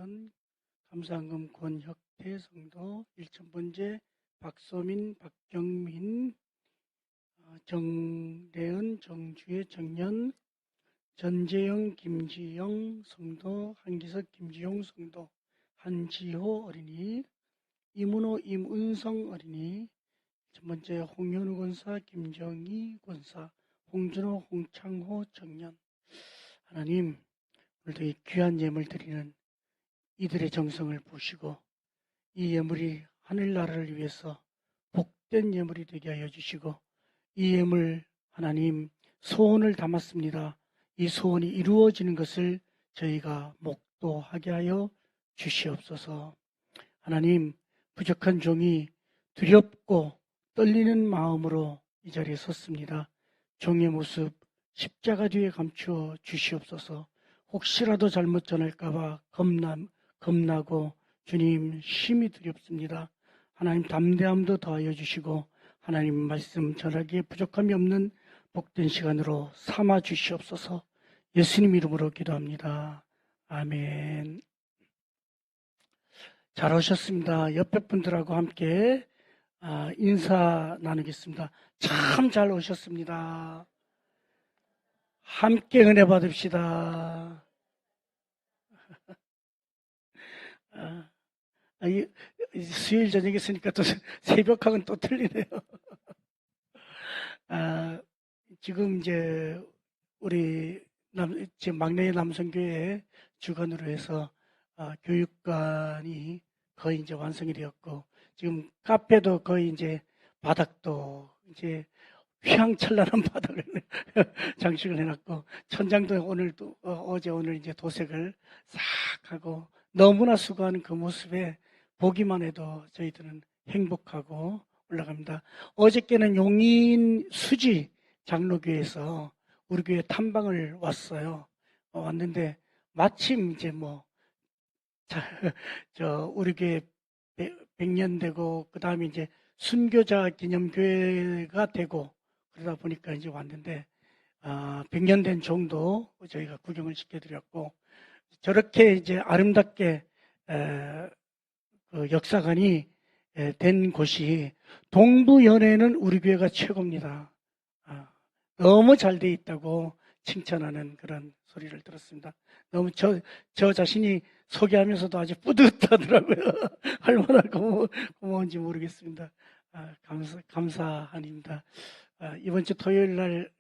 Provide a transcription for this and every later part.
성전, 감사헌금 권혁태 성도, 1000번째 박소민, 박경민, 정래은, 정주혜, 정연, 전재영, 김지영 성도, 한기석, 김지용 성도, 한지호 어린이, 이문호, 임은성 어린이, 1000번째 홍현우 권사, 김정희 권사, 홍준호, 홍창호 청년. 하나님, 오늘도 이 귀한 예물 드리는 이들의 정성을 보시고 이 예물이 하늘나라를 위해서 복된 예물이 되게 하여 주시고, 이 예물 하나님 소원을 담았습니다. 이 소원이 이루어지는 것을 저희가 목도하게 하여 주시옵소서. 하나님, 부족한 종이 두렵고 떨리는 마음으로 이 자리에 섰습니다. 종의 모습 십자가 뒤에 감추어 주시옵소서. 혹시라도 잘못 전할까봐 겁나고 주님 심히 두렵습니다. 하나님 담대함도 더하여 주시고 하나님 말씀 전하기에 부족함이 없는 복된 시간으로 삼아 주시옵소서. 예수님 이름으로 기도합니다. 아멘. 잘 오셨습니다. 옆에 분들하고 함께 인사 나누겠습니다. 참 잘 오셨습니다. 함께 은혜 받읍시다. 수요일 저녁에 있으니까 또 새벽하고는 또 틀리네요. 지금 이제 우리 지금 막내 남성교회 주관으로 해서 교육관이 거의 이제 완성이 되었고, 지금 카페도 거의 이제 바닥도 이제 휘황찬란한 바닥을 장식을 해놨고, 천장도 오늘도 어제 오늘 이제 도색을 싹 하고, 너무나 수고하는 그 모습에 보기만 해도 저희들은 행복하고 올라갑니다. 어저께는 용인 수지 장로교회에서 우리 교회 탐방을 왔어요. 왔는데 마침 이제 우리 교회 100년 되고, 그 다음에 이제 순교자 기념교회가 되고, 그러다 보니까 이제 왔는데, 100년 된 종도 저희가 구경을 시켜드렸고, 저렇게 이제 아름답게 그 역사관이 된 곳이 동부연회는 우리 교회가 최고입니다. 너무 잘 돼 있다고 칭찬하는 그런 소리를 들었습니다. 너무 저 자신이 소개하면서도 아주 뿌듯하더라고요. 얼마나 고마운지 모르겠습니다. 감사합니다. 이번 주 토요일 날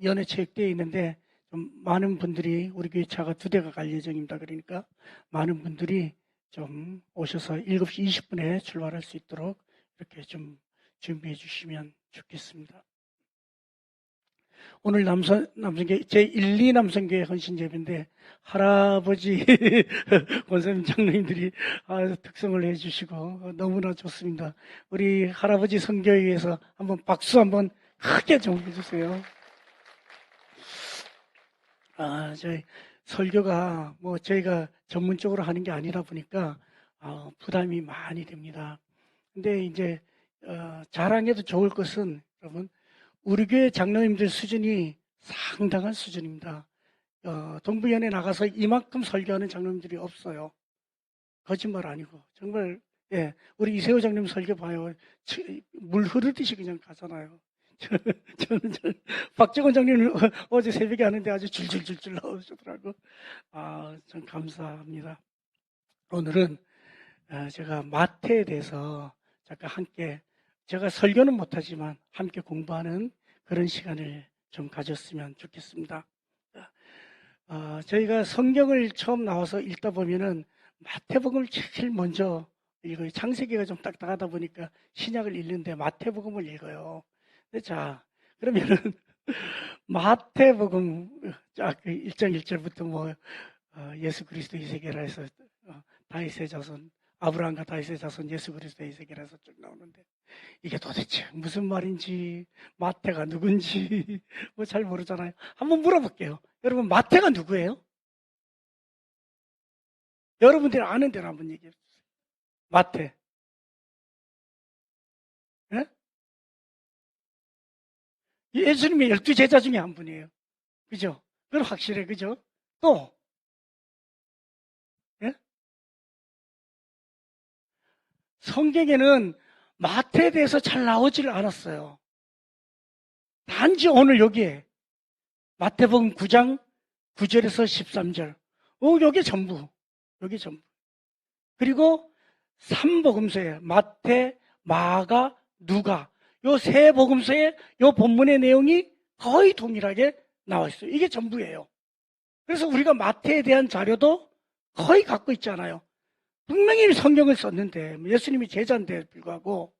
연애체육대회 있는데 좀 많은 분들이, 우리 교회 차가 2대가 갈 예정입니다. 그러니까 많은 분들이 좀 오셔서 7시 20분에 출발할 수 있도록 이렇게 좀 준비해 주시면 좋겠습니다. 오늘 남성교회 제1, 2 남성교회 헌신예배인데 할아버지 권사님 장로님들이 특성을 해주시고 너무나 좋습니다. 우리 할아버지 선교에 위해서 한번 박수 한번 크게 좀 해주세요. 저희 설교가 저희가 전문적으로 하는 게 아니라 보니까 부담이 많이 됩니다. 근데 이제 자랑해도 좋을 것은, 여러분, 우리 교회 장로님들 수준이 상당한 수준입니다. 동부연에 나가서 이만큼 설교하는 장로님들이 없어요. 거짓말 아니고 정말. 우리 이세호 장로님 설교 봐요. 물 흐르듯이 그냥 가잖아요. 저는 박정원 장님 어제 새벽에 하는데 아주 줄줄줄줄 나오시더라고. 참 감사합니다. 오늘은 제가 마태에 대해서 잠깐 함께, 제가 설교는 못하지만 함께 공부하는 그런 시간을 좀 가졌으면 좋겠습니다. 저희가 성경을 처음 나와서 읽다 보면은 마태복음을 제일 먼저 읽어요. 창세기가 좀 딱딱하다 보니까 신약을 읽는데 마태복음을 읽어요. 자, 그러면은 마태복음 그 1장 1절부터 예수 그리스도 이세계라 해서 다윗의 자손, 아브라함과 다윗의 자손 예수 그리스도 이세계라 해서 쭉 나오는데, 이게 도대체 무슨 말인지, 마태가 누군지 잘 모르잖아요. 한번 물어볼게요. 여러분, 마태가 누구예요? 여러분들이 아는 대로 한번 얘기해 주세요. 마태. 예? 예수님의 12제자 중에 한 분이에요. 그죠? 그건 확실해. 그죠? 또, 예? 성경에는 마태에 대해서 잘 나오질 않았어요. 단지 오늘 여기에 마태복음 9장 9절에서 13절. 요게 전부. 요게 전부. 그리고 3복음서에 마태, 마가, 누가 요 세 복음서에 요 본문의 내용이 거의 동일하게 나와 있어요. 이게 전부예요. 그래서 우리가 마태에 대한 자료도 거의 갖고 있잖아요. 분명히 성경을 썼는데 예수님이 제자인데 불구하고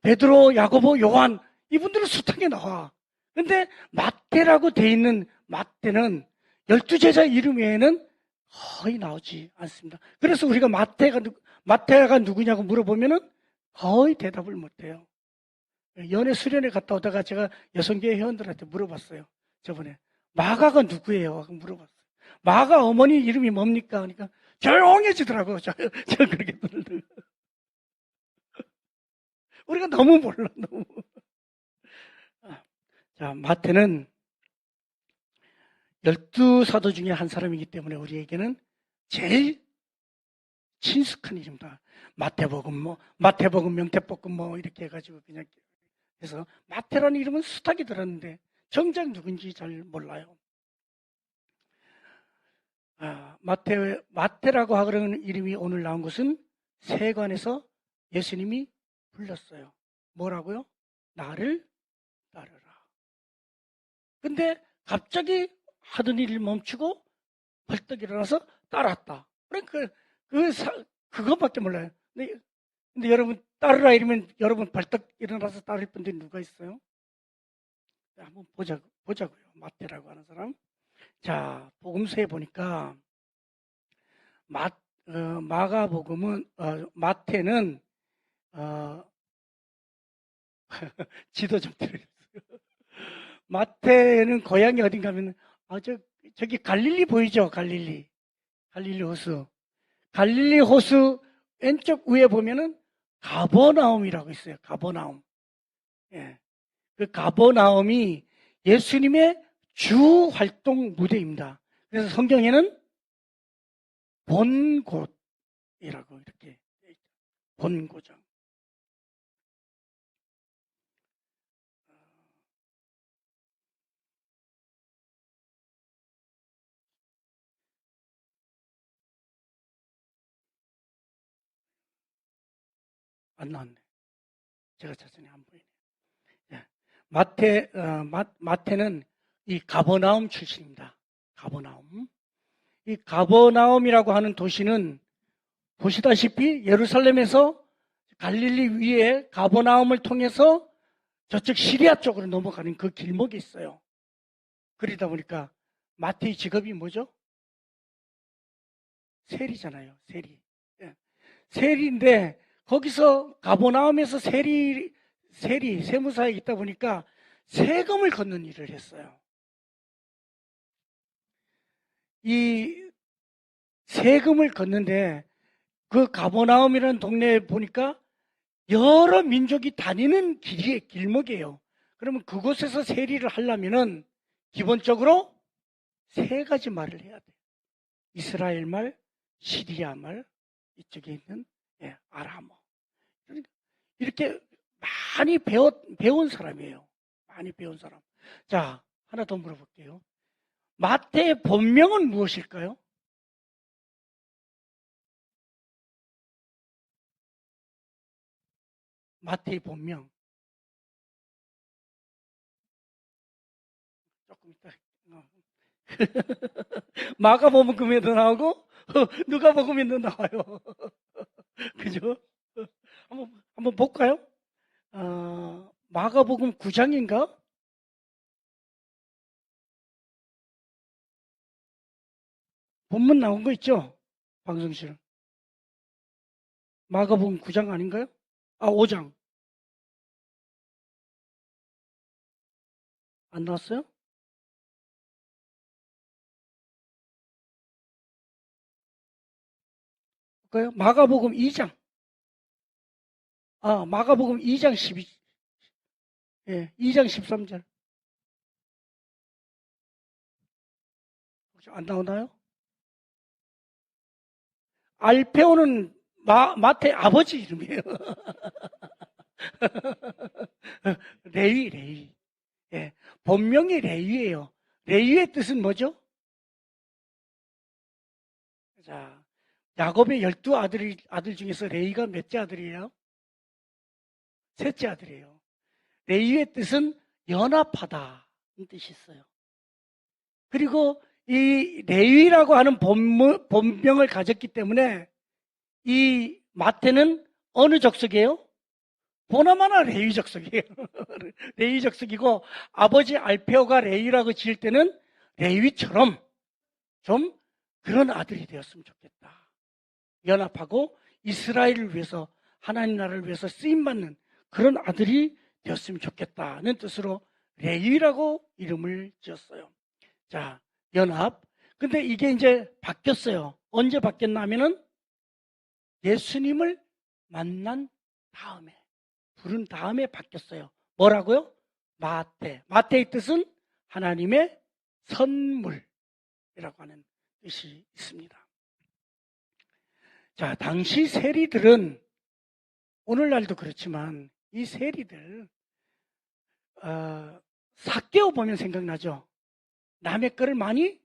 베드로, 야고보, 요한 이분들은 숱하게 나와. 근데 마태라고 돼 있는 마태는 12제자 이름 외에는 거의 나오지 않습니다. 그래서 우리가 마태가 누구냐고 물어보면은 거의 대답을 못해요. 연애 수련회 갔다 오다가 제가 여성교회 회원들한테 물어봤어요. 저번에 마가가 누구예요? 하고 물어봤어요. 마가 어머니 이름이 뭡니까? 그러니까 조용해지더라고요. 저 그렇게 들으면. 우리가 너무 몰라, 너무. 자, 마태는 12사도 중에 한 사람이기 때문에 우리에게는 제일 친숙한 이름이다. 마태복음, 명태복음 이렇게 해가지고 그냥 해서 마태라는 이름은 숱하게 들었는데 정작 누군지 잘 몰라요. 마태라고 하는 이름이 오늘 나온 것은 세관에서 예수님이 불렀어요. 뭐라고요? 나를 따르라. 근데 갑자기 하던 일을 멈추고 벌떡 일어나서 따랐다. 그것밖에 몰라요. 근데 여러분 따르라 이러면 여러분 벌떡 일어나서 따를 분들이 누가 있어요? 한번 보자고요. 마태라고 하는 사람. 자, 복음서에 보니까 마가복음은 마태는 지도 좀 드려주세요. 마태는 고향이 어딘가 하면 저기 갈릴리 보이죠? 갈릴리 호수. 갈릴리 호수 왼쪽 위에 보면은 가버나움이라고 있어요. 가버나움. 예. 그 가버나움이 예수님의 주 활동 무대입니다. 그래서 성경에는 본곳이라고 이렇게 본고장. 안 나왔네. 제가 찾으니 안 보이네. 마태는 이 가버나움 출신입니다. 가버나움. 이 가버나움이라고 하는 도시는 보시다시피 예루살렘에서 갈릴리 위에 가버나움을 통해서 저쪽 시리아 쪽으로 넘어가는 그 길목이 있어요. 그러다 보니까 마태의 직업이 뭐죠? 세리잖아요. 세리. 예. 세리인데 거기서 가버나움에서 세무사에 있다 보니까 세금을 걷는 일을 했어요. 이 세금을 걷는데 그 가버나움이라는 동네에 보니까 여러 민족이 다니는 길목이에요. 그러면 그곳에서 세리를 하려면은 기본적으로 세 가지 말을 해야 돼요. 이스라엘 말, 시리아 말, 이쪽에 있는 아람어. 이렇게 많이 배운 사람이에요. 많이 배운 사람. 자, 하나 더 물어볼게요. 마태의 본명은 무엇일까요? 마태의 본명. 조금 이따. 마가복음에도 나오고 누가복음에도 나와요. 그죠? 한번 볼까요? 마가복음 9장인가? 본문 나온 거 있죠? 방송실. 마가복음 9장 아닌가요? 5장. 안 나왔어요? 볼까요? 마가복음 2장. 마가복음 2장 12, 2장 13절. 안 나오나요? 알페오는 마태 아버지 이름이에요. 레위. 예, 본명이 레위예요. 레위의 뜻은 뭐죠? 자, 야곱의 12아들 중에서 레위가 몇째 아들이에요? 셋째 아들이에요. 레위의 뜻은 연합하다 이 뜻이 있어요. 그리고 이 레위라고 하는 본명을 가졌기 때문에 이 마태는 어느 족속이에요? 보나마나 레위 족속이에요. 레위 족속이고 아버지 알페오가 레위라고 지을 때는 레위처럼 좀 그런 아들이 되었으면 좋겠다. 연합하고 이스라엘을 위해서 하나님 나라를 위해서 쓰임받는 그런 아들이 되었으면 좋겠다는 뜻으로 레위라고 이름을 지었어요. 자, 연합. 근데 이게 이제 바뀌었어요. 언제 바뀌었냐면은 예수님을 만난 다음에, 부른 다음에 바뀌었어요. 뭐라고요? 마태. 마태의 뜻은 하나님의 선물이라고 하는 뜻이 있습니다. 자, 당시 세리들은 오늘날도 그렇지만 이 세리들 삭개오 보면 생각나죠? 남의 거를 많이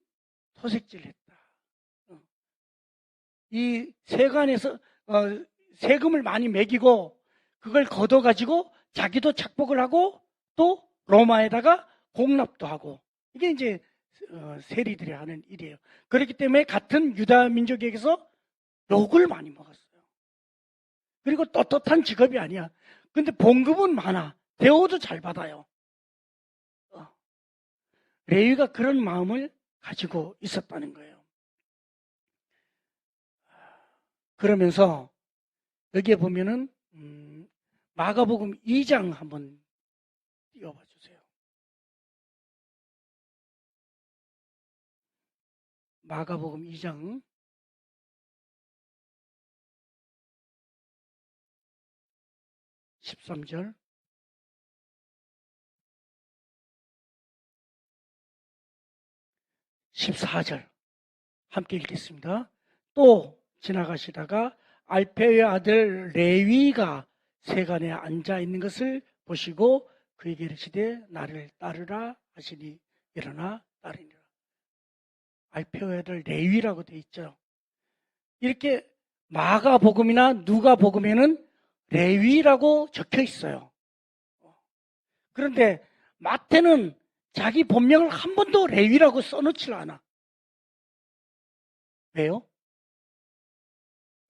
토색질했다. 이 세관에서 세금을 많이 매기고 그걸 걷어가지고 자기도 착복을 하고 또 로마에다가 공납도 하고 이게 이제 세리들이 하는 일이에요. 그렇기 때문에 같은 유다 민족에게서 욕을 많이 먹었어요. 그리고 떳떳한 직업이 아니야. 근데 봉급은 많아. 대우도 잘 받아요. 레위가 그런 마음을 가지고 있었다는 거예요. 그러면서 여기에 보면은 마가복음 2장 한번 띄워봐 주세요. 마가복음 2장 13절 14절 함께 읽겠습니다. 또 지나가시다가 알페의 아들 레위가 세간에 앉아 있는 것을 보시고 그에게 이르시되 나를 따르라 하시니 일어나 따르니라. 알페의 아들 레위라고 되어 있죠. 이렇게 마가복음이나 누가복음에는 레위라고 적혀 있어요. 그런데 마태는 자기 본명을 한 번도 레위라고 써놓질 않아. 왜요?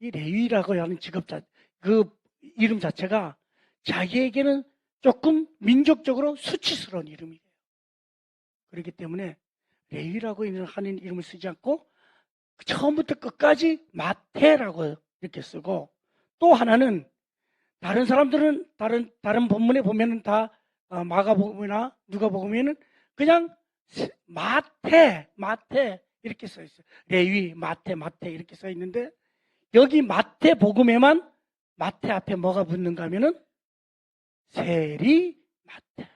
이 레위라고 하는 그 이름 자체가 자기에게는 조금 민족적으로 수치스러운 이름이에요. 그렇기 때문에 레위라고 하는 이름을 쓰지 않고 처음부터 끝까지 마태라고 이렇게 쓰고 또 하나는 다른 사람들은 다른 본문에 보면은 다 마가복음이나 누가복음에는 그냥 마태 이렇게 써 있어요. 레위 마태 이렇게 써 있는데 여기 마태복음에만 마태 앞에 뭐가 붙는가 하면은 세리 마태.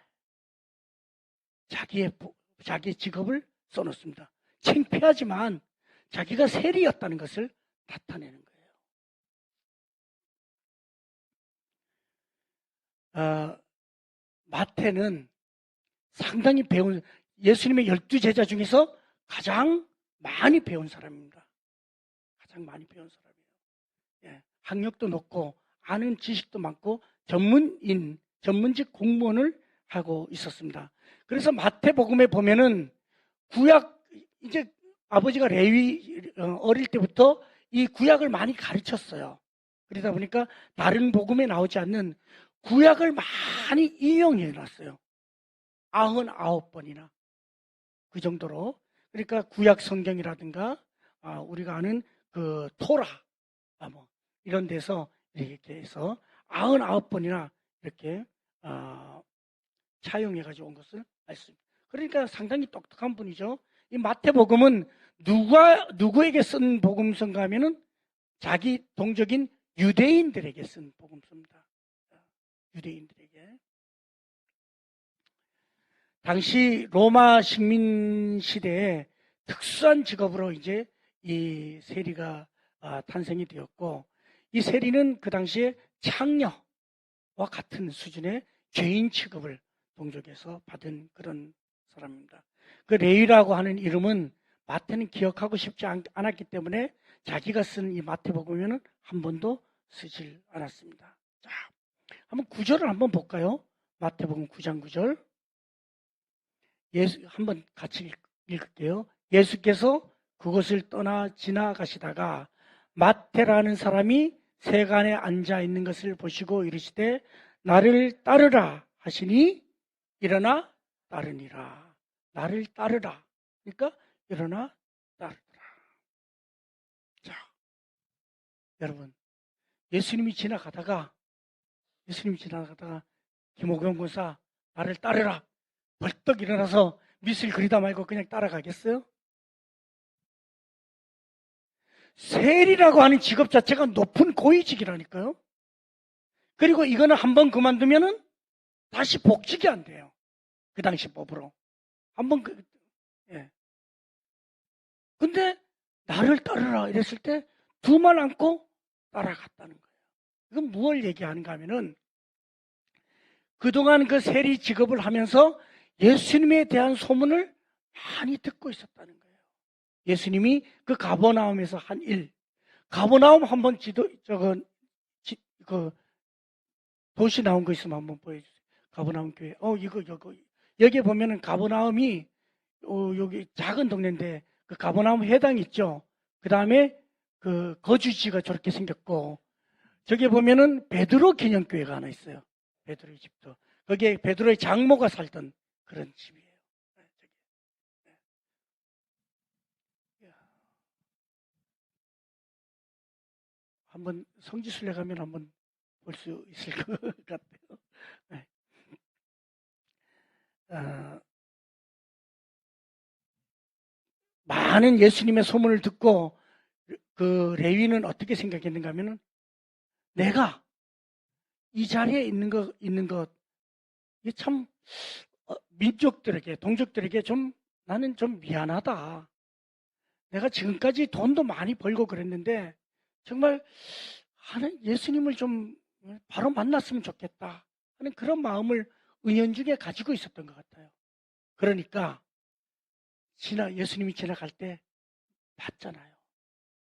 자기의 직업을 써놓습니다. 창피하지만 자기가 세리였다는 것을 나타내는 거예요. 마태는 상당히 배운 예수님의 12제자 중에서 가장 많이 배운 사람입니다. 가장 많이 배운 사람이에요. 예, 학력도 높고 아는 지식도 많고 전문직 공무원을 하고 있었습니다. 그래서 마태복음에 보면은 구약 이제 아버지가 레위 어릴 때부터 이 구약을 많이 가르쳤어요. 그러다 보니까 다른 복음에 나오지 않는 구약을 많이 인용해 놨어요. 99번이나 그 정도로. 그러니까 구약 성경이라든가 우리가 아는 그 토라 뭐 이런 데서 이렇게 해서 99번이나 이렇게 차용해 가지고 온 것을 알 수 있습니다. 그러니까 상당히 똑똑한 분이죠. 이 마태복음은 누구에게 쓴 복음서인가 하면은 자기 동족인 유대인들에게 쓴 복음서입니다. 유대인들에게. 당시 로마 식민 시대에 특수한 직업으로 이제 이 세리가 탄생이 되었고 이 세리는 그 당시에 창녀와 같은 수준의 죄인 취급을 동족에서 받은 그런 사람입니다. 그 레위라고 하는 이름은 마태는 기억하고 싶지 않았기 때문에 자기가 쓴 이 마태복음에는 한 번도 쓰질 않았습니다. 자, 한번 구절을 한번 볼까요? 마태복음 9장 9절. 한번 같이 읽을게요. 예수께서 그곳을 떠나 지나가시다가 마태라는 사람이 세간에 앉아 있는 것을 보시고 이르시되 나를 따르라 하시니 일어나 따르니라. 나를 따르라. 그러니까 일어나 따르라. 자, 여러분, 예수님이 지나가다가 김호경 권사 나를 따르라. 벌떡 일어나서 밑을 그리다 말고 그냥 따라가겠어요? 세리라고 하는 직업 자체가 높은 고위직이라니까요. 그리고 이거는 한번 그만두면은 다시 복직이 안 돼요. 그 당시 법으로. 한번 예. 근데 나를 따르라 이랬을 때 두 말 안고 따라갔다는 거예요. 이건 무엇을 얘기하는가 하면은 그동안 그 세리 직업을 하면서 예수님에 대한 소문을 많이 듣고 있었다는 거예요. 예수님이 그 가버나움에서 한 일, 가버나움 한번 그 도시 나온 거 있으면 한번 보여주세요. 가버나움 교회. 여기 보면은 가버나움이 여기 작은 동네인데 그 가버나움 회당 있죠. 그 다음에 그 거주지가 저렇게 생겼고 저기 보면은 베드로 기념교회가 하나 있어요. 베드로의 집도. 거기에 베드로의 장모가 살던 그런 집이에요. 한번 성지순례 가면 한번 볼 수 있을 것 같아요. 네. 많은 예수님의 소문을 듣고 그 레위는 어떻게 생각했는가 하면은 내가 이 자리에 있는 것, 이게 참 민족들에게, 동족들에게 나는 좀 미안하다. 내가 지금까지 돈도 많이 벌고 그랬는데 정말 예수님을 좀 바로 만났으면 좋겠다 하는 그런 마음을 은연중에 가지고 있었던 것 같아요. 그러니까 예수님이 지나갈 때 봤잖아요.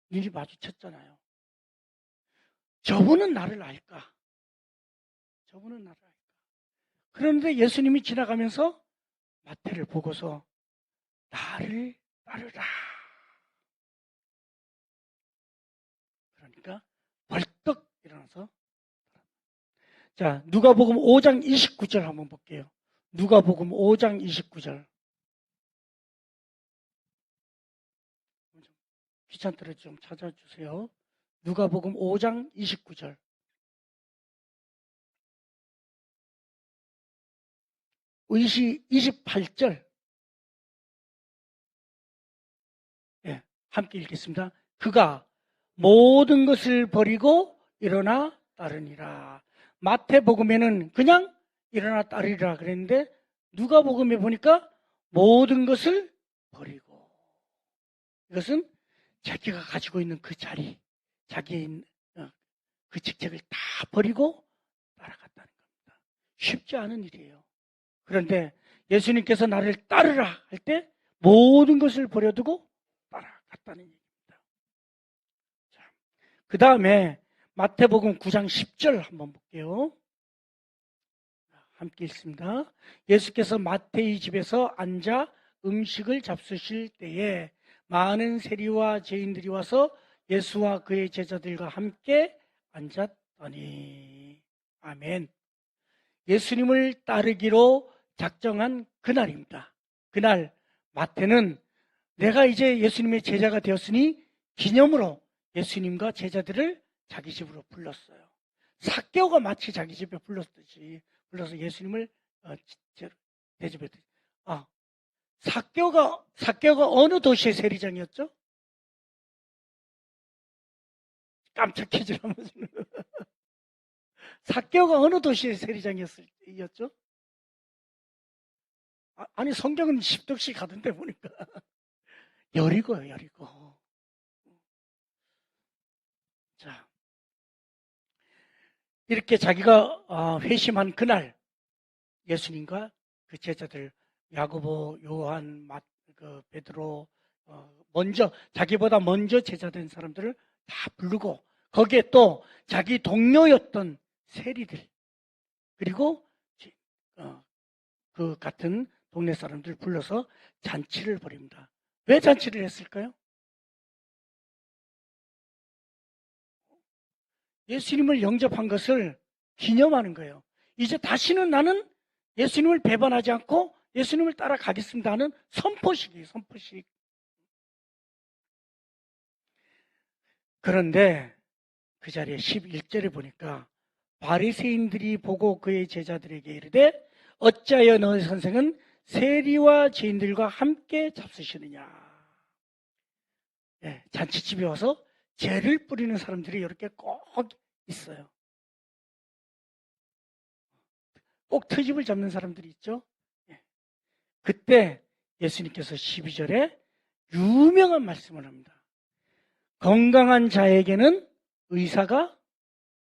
눈이 마주쳤잖아요. 저분은 나를 알까? 저분은 나를 알까? 그런데 예수님이 지나가면서 마태를 보고서 나를 따르라. 그러니까 벌떡 일어나서 자, 누가복음 5장 29절 한번 볼게요. 누가복음 5장 29절. 귀찮더라도 좀 찾아주세요. 누가복음 5장 29절. 28절. 예, 함께 읽겠습니다. 그가 모든 것을 버리고 일어나 따르니라. 마태복음에는 그냥 일어나 따르리라 그랬는데 누가복음에 보니까 모든 것을 버리고 이것은 자기가 가지고 있는 그 자리, 자기의 그 직책을 다 버리고 따라갔다는 겁니다. 쉽지 않은 일이에요. 그런데 예수님께서 나를 따르라 할 때 모든 것을 버려두고 따라갔다는 얘기입니다. 그 다음에 마태복음 9장 10절 한번 볼게요. 함께 읽습니다. 예수께서 마태의 집에서 앉아 음식을 잡수실 때에 많은 세리와 죄인들이 와서 예수와 그의 제자들과 함께 앉았더니 아멘. 예수님을 따르기로 작정한 그날입니다. 그날 마태는 내가 이제 예수님의 제자가 되었으니 기념으로 예수님과 제자들을 자기 집으로 불렀어요. 삭개오가 마치 자기 집에 불렀듯이 불러서 예수님을 대접했듯이. 삭개오가 어느 도시의 세리장이었죠? 깜짝 퀴즈를 한번 주는 삭개오가 어느 도시의 세리장이었죠? 아니 성경은 10덕씩 가던데 보니까 여리고요, 여리고. 자, 이렇게 자기가 회심한 그날 예수님과 그 제자들 야고보, 요한, 베드로 자기보다 먼저 제자된 사람들을 다 부르고 거기에 또 자기 동료였던 세리들 그리고 그 같은 동네 사람들 불러서 잔치를 벌입니다. 왜 잔치를 했을까요? 예수님을 영접한 것을 기념하는 거예요. 이제 다시는 나는 예수님을 배반하지 않고 예수님을 따라가겠습니다 하는 선포식이에요. 선포식. 그런데 그 자리에 11절에 보니까 바리새인들이 보고 그의 제자들에게 이르되 어찌하여 너희 선생은 세리와 죄인들과 함께 잡수시느냐. 예, 잔치집에 와서 죄를 뿌리는 사람들이 이렇게 꼭 있어요. 꼭 트집을 잡는 사람들이 있죠. 예. 그때 예수님께서 12절에 유명한 말씀을 합니다. 건강한 자에게는 의사가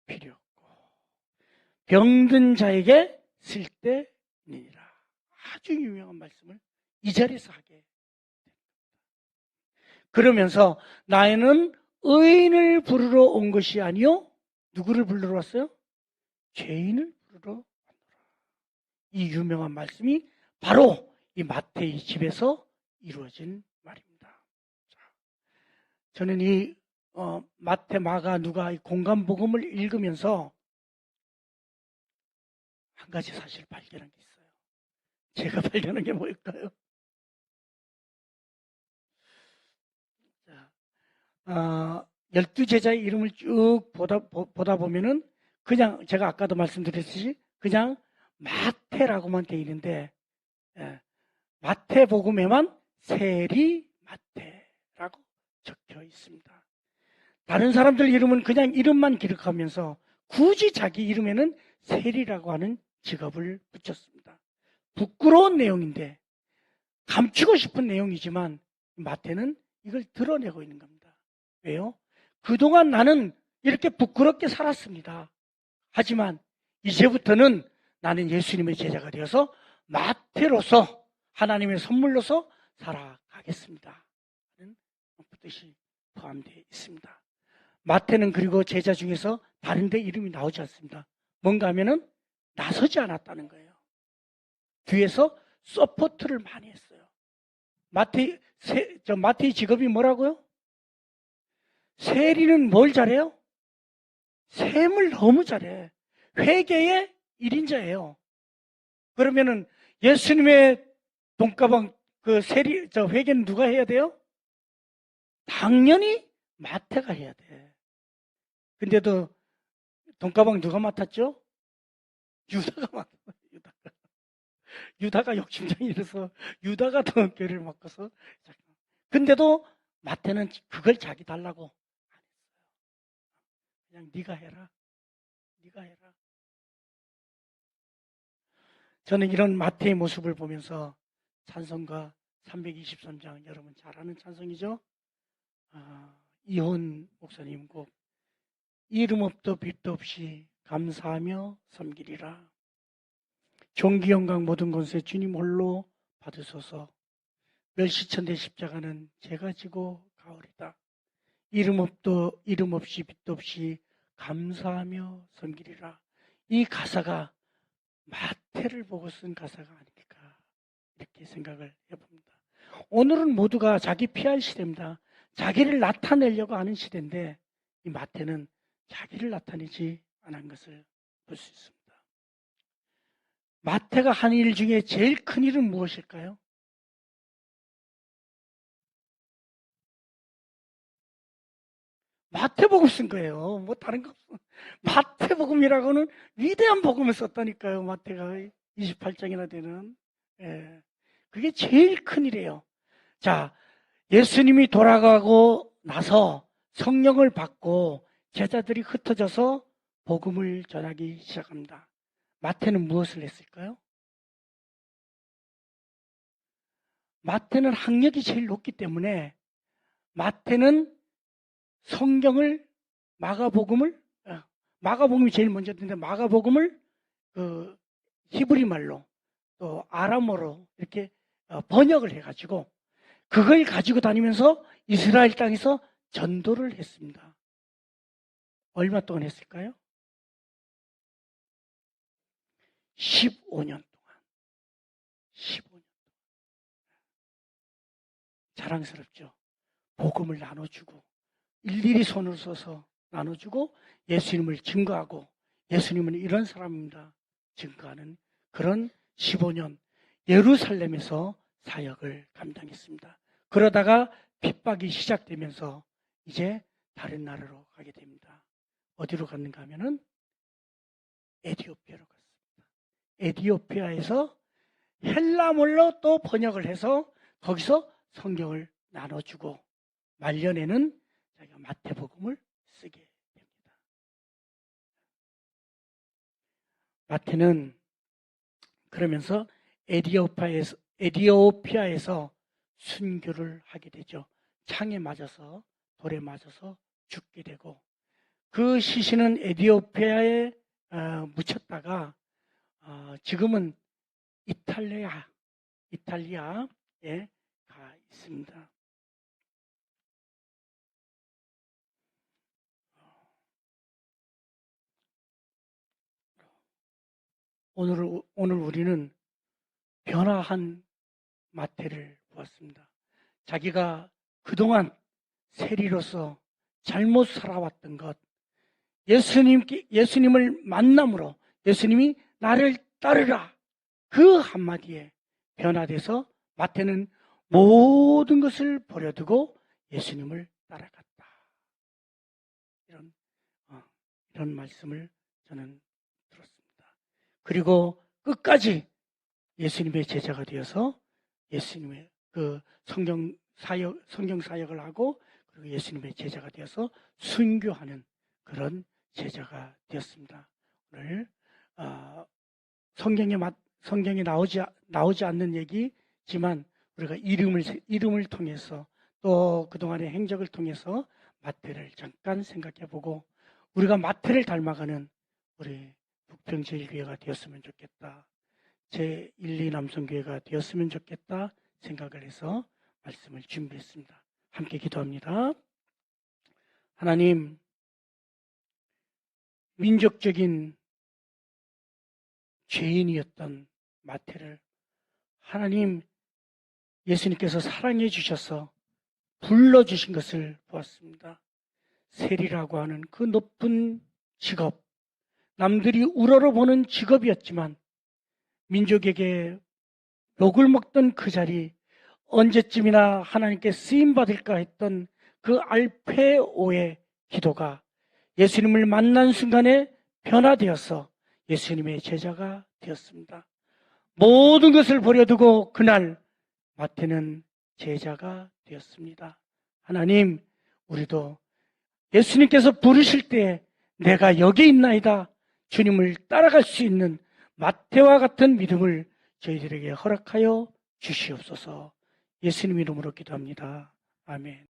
필요 없고 병든 자에게 쓸데있느니라. 아주 유명한 말씀을 이 자리에서 하게 됩니다. 그러면서 나는 의인을 부르러 온 것이 아니요 누구를 부르러 왔어요? 죄인을 부르러 왔노라. 이 유명한 말씀이 바로 이 마태의 집에서 이루어진 말입니다. 저는 이 마태, 마가, 누가 이 공간복음을 읽으면서 한 가지 사실 발견한 게 있어요. 제가 발견한 게 뭘까요? 12제자의 이름을 쭉 보다 보면은 그냥 제가 아까도 말씀드렸듯이 그냥 마태라고만 돼 있는데 마태복음에만 세리 마태라고 적혀 있습니다. 다른 사람들 이름은 그냥 이름만 기록하면서 굳이 자기 이름에는 세리라고 하는 직업을 붙였습니다. 부끄러운 내용인데 감추고 싶은 내용이지만 마태는 이걸 드러내고 있는 겁니다. 왜요? 그동안 나는 이렇게 부끄럽게 살았습니다. 하지만 이제부터는 나는 예수님의 제자가 되어서 마태로서 하나님의 선물로서 살아가겠습니다. 하는 뜻이 포함되어 있습니다. 마태는 그리고 제자 중에서 다른 데 이름이 나오지 않습니다. 뭔가 하면은 나서지 않았다는 거예요. 뒤에서 서포트를 많이 했어요. 마태의 직업이 뭐라고요? 세리는 뭘 잘해요? 셈을 너무 잘해. 회계의 1인자예요. 그러면은 예수님의 돈가방 회계는 누가 해야 돼요? 당연히 마태가 해야 돼. 근데도 돈가방 누가 맡았죠? 유다가 맡았어요. 유다가 욕심쟁이 이라서 유다가 돈교를 맡아서 근데도 마태는 그걸 자기 달라고 안 했어요. 그냥 네가 해라. 네가 해라. 저는 이런 마태의 모습을 보면서 찬송가 323장 여러분 잘 아는 찬송이죠? 이혼 목사님 곡 이름 없도 빛도 없이 감사하며 섬기리라. 존귀 영광 모든 권세 주님 홀로 받으소서. 멸시천대 십자가는 제가 지고 가오리다. 이름 없이 빛도 없이 감사하며 섬기리라. 이 가사가 마태를 보고 쓴 가사가 아닐까 이렇게 생각을 해봅니다. 오늘은 모두가 자기 PR 시대입니다. 자기를 나타내려고 하는 시대인데 이 마태는 자기를 나타내지 않은 것을 볼 수 있습니다. 마태가 한 일 중에 제일 큰 일은 무엇일까요? 마태복음 쓴 거예요. 뭐 다른 거 없어. 마태복음이라고는 위대한 복음을 썼다니까요. 마태가 28장이나 되는. 예. 그게 제일 큰 일이에요. 자, 예수님이 돌아가고 나서 성령을 받고 제자들이 흩어져서 복음을 전하기 시작합니다. 마태는 무엇을 했을까요? 마태는 학력이 제일 높기 때문에 마태는 성경을 마가복음을 마가복음이 제일 먼저 됐는데 마가복음을 그 히브리 말로 또 아람어로 이렇게 번역을 해가지고 그걸 가지고 다니면서 이스라엘 땅에서 전도를 했습니다. 얼마 동안 했을까요? 15년 동안. 15년. 자랑스럽죠. 복음을 나눠주고 일일이 손을 써서 나눠주고 예수님을 증거하고 예수님은 이런 사람입니다. 증거하는 그런 15년 예루살렘에서 사역을 감당했습니다. 그러다가 핍박이 시작되면서 이제 다른 나라로 가게 됩니다. 어디로 갔는가 하면은 에티오피아로 갔습니다. 에티오피아에서 헬라말로 또 번역을 해서 거기서 성경을 나눠주고 말년에는 자기가 마태복음을 쓰게 됩니다. 마태는 그러면서 에티오피아에서 순교를 하게 되죠. 창에 맞아서 돌에 맞아서 죽게 되고 그 시신은 에티오피아에 묻혔다가 지금은 이탈리아에 가 있습니다. 오늘 우리는 변화한 마태를 보았습니다. 자기가 그동안 세리로서 잘못 살아왔던 것, 예수님을 만남으로 예수님이 나를 따르라 그 한마디에 변화돼서 마태는 모든 것을 버려두고 예수님을 따라갔다. 이런 말씀을 저는 들었습니다. 그리고 끝까지 예수님의 제자가 되어서 예수님의 그 성경 사역을 하고 그리고 예수님의 제자가 되어서 순교하는 그런 제자가 되었습니다. 오늘 성경에 나오지 않는 얘기지만 우리가 이름을 통해서 또 그동안의 행적을 통해서 마태를 잠깐 생각해보고 우리가 마태를 닮아가는 우리 북평제일교회가 되었으면 좋겠다. 제1, 2 남성교회가 되었으면 좋겠다 생각을 해서 말씀을 준비했습니다. 함께 기도합니다. 하나님, 민족적인 죄인이었던 마태를 하나님 예수님께서 사랑해 주셔서 불러주신 것을 보았습니다. 세리라고 하는 그 높은 직업, 남들이 우러러보는 직업이었지만 민족에게 욕을 먹던 그 자리 언제쯤이나 하나님께 쓰임받을까 했던 그 알페오의 기도가 예수님을 만난 순간에 변화되어서 예수님의 제자가 되었습니다. 모든 것을 버려두고 그날 마태는 제자가 되었습니다. 하나님, 우리도 예수님께서 부르실 때 내가 여기 있나이다 주님을 따라갈 수 있는 마태와 같은 믿음을 저희들에게 허락하여 주시옵소서. 예수님 이름으로 기도합니다. 아멘.